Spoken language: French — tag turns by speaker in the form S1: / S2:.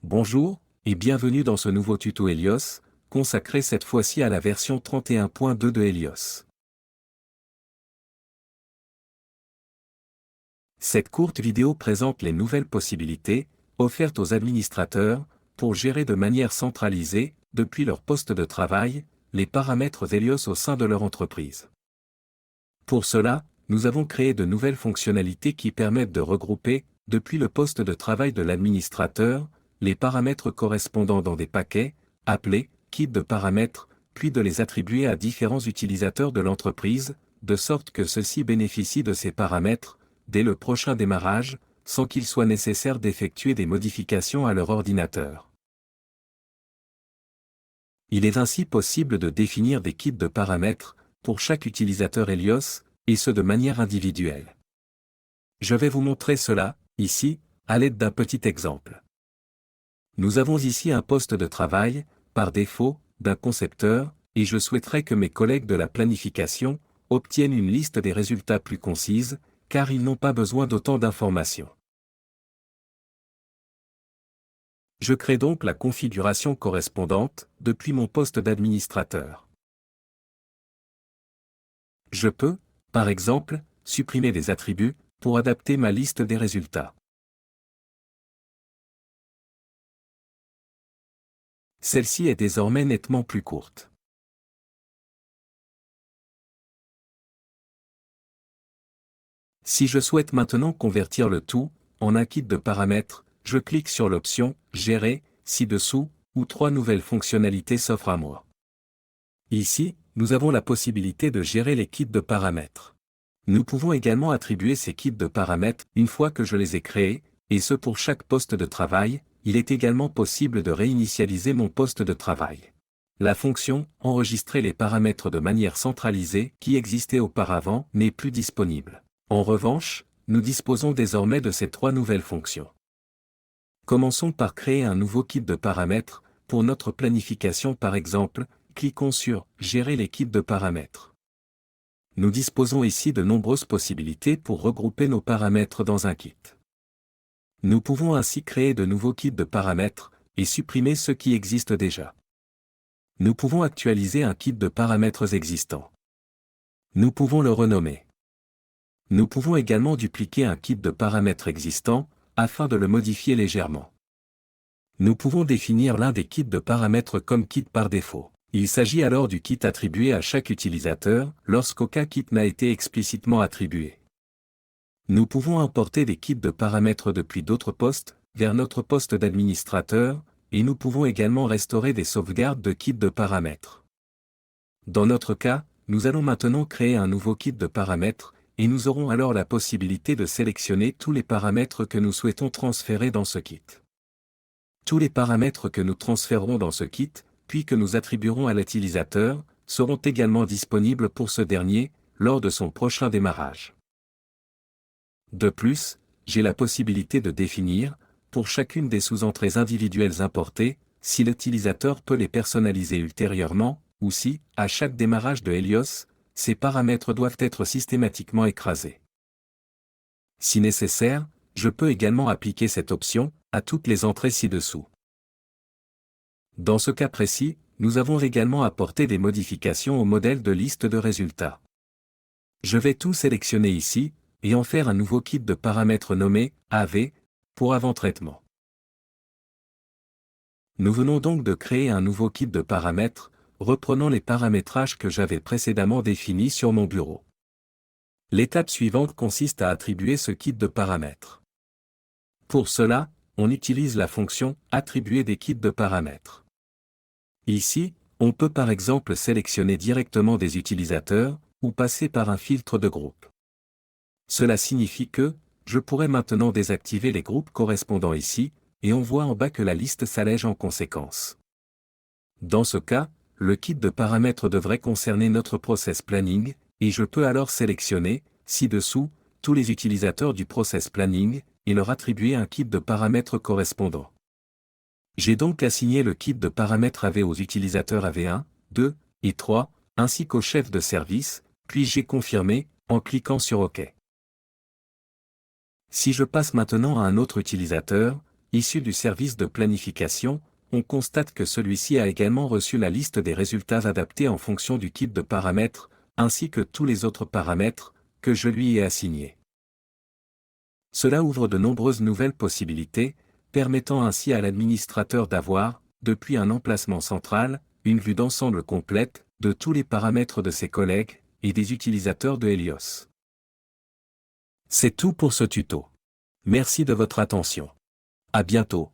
S1: Bonjour, et bienvenue dans ce nouveau tuto Helios, consacré cette fois-ci à la version 31.2 de Helios. Cette courte vidéo présente les nouvelles possibilités, offertes aux administrateurs, pour gérer de manière centralisée, depuis leur poste de travail, les paramètres Helios au sein de leur entreprise. Pour cela, nous avons créé de nouvelles fonctionnalités qui permettent de regrouper, depuis le poste de travail de l'administrateur, les paramètres correspondant dans des paquets, appelés kits de paramètres, puis de les attribuer à différents utilisateurs de l'entreprise, de sorte que ceux-ci bénéficient de ces paramètres, dès le prochain démarrage, sans qu'il soit nécessaire d'effectuer des modifications à leur ordinateur. Il est ainsi possible de définir des kits de paramètres, pour chaque utilisateur Helios, et ce de manière individuelle. Je vais vous montrer cela, ici, à l'aide d'un petit exemple. Nous avons ici un poste de travail, par défaut, d'un concepteur, et je souhaiterais que mes collègues de la planification obtiennent une liste des résultats plus concise, car ils n'ont pas besoin d'autant d'informations. Je crée donc la configuration correspondante, depuis mon poste d'administrateur. Je peux, par exemple, supprimer des attributs, pour adapter ma liste des résultats. Celle-ci est désormais nettement plus courte. Si je souhaite maintenant convertir le tout en un kit de paramètres, je clique sur l'option « Gérer » ci-dessous, où trois nouvelles fonctionnalités s'offrent à moi. Ici, nous avons la possibilité de gérer les kits de paramètres. Nous pouvons également attribuer ces kits de paramètres une fois que je les ai créés, et ce pour chaque poste de travail. Il est également possible de réinitialiser mon poste de travail. La fonction « Enregistrer les paramètres de manière centralisée » qui existait auparavant n'est plus disponible. En revanche, nous disposons désormais de ces trois nouvelles fonctions. Commençons par créer un nouveau kit de paramètres. Pour notre planification par exemple, cliquons sur « Gérer les kits de paramètres ». Nous disposons ici de nombreuses possibilités pour regrouper nos paramètres dans un kit. Nous pouvons ainsi créer de nouveaux kits de paramètres, et supprimer ceux qui existent déjà. Nous pouvons actualiser un kit de paramètres existant. Nous pouvons le renommer. Nous pouvons également dupliquer un kit de paramètres existant, afin de le modifier légèrement. Nous pouvons définir l'un des kits de paramètres comme kit par défaut. Il s'agit alors du kit attribué à chaque utilisateur, lorsqu'aucun kit n'a été explicitement attribué. Nous pouvons importer des kits de paramètres depuis d'autres postes, vers notre poste d'administrateur, et nous pouvons également restaurer des sauvegardes de kits de paramètres. Dans notre cas, nous allons maintenant créer un nouveau kit de paramètres, et nous aurons alors la possibilité de sélectionner tous les paramètres que nous souhaitons transférer dans ce kit. Tous les paramètres que nous transférerons dans ce kit, puis que nous attribuerons à l'utilisateur, seront également disponibles pour ce dernier, lors de son prochain démarrage. De plus, j'ai la possibilité de définir, pour chacune des sous-entrées individuelles importées, si l'utilisateur peut les personnaliser ultérieurement, ou si, à chaque démarrage de Helios, ces paramètres doivent être systématiquement écrasés. Si nécessaire, je peux également appliquer cette option à toutes les entrées ci-dessous. Dans ce cas précis, nous avons également apporté des modifications au modèle de liste de résultats. Je vais tout sélectionner ici, et en faire un nouveau kit de paramètres nommé AV, pour avant-traitement. Nous venons donc de créer un nouveau kit de paramètres, reprenant les paramétrages que j'avais précédemment définis sur mon bureau. L'étape suivante consiste à attribuer ce kit de paramètres. Pour cela, on utilise la fonction « Attribuer des kits de paramètres ». Ici, on peut par exemple sélectionner directement des utilisateurs, ou passer par un filtre de groupe. Cela signifie que, je pourrais maintenant désactiver les groupes correspondants ici, et on voit en bas que la liste s'allège en conséquence. Dans ce cas, le kit de paramètres devrait concerner notre process planning, et je peux alors sélectionner, ci-dessous, tous les utilisateurs du process planning, et leur attribuer un kit de paramètres correspondant. J'ai donc assigné le kit de paramètres AV aux utilisateurs AV1, 2 et 3, ainsi qu'au chef de service, puis j'ai confirmé, en cliquant sur OK. Si je passe maintenant à un autre utilisateur, issu du service de planification, on constate que celui-ci a également reçu la liste des résultats adaptés en fonction du type de paramètres, ainsi que tous les autres paramètres que je lui ai assignés. Cela ouvre de nombreuses nouvelles possibilités, permettant ainsi à l'administrateur d'avoir, depuis un emplacement central, une vue d'ensemble complète de tous les paramètres de ses collègues et des utilisateurs de Helios. C'est tout pour ce tuto. Merci de votre attention. À bientôt.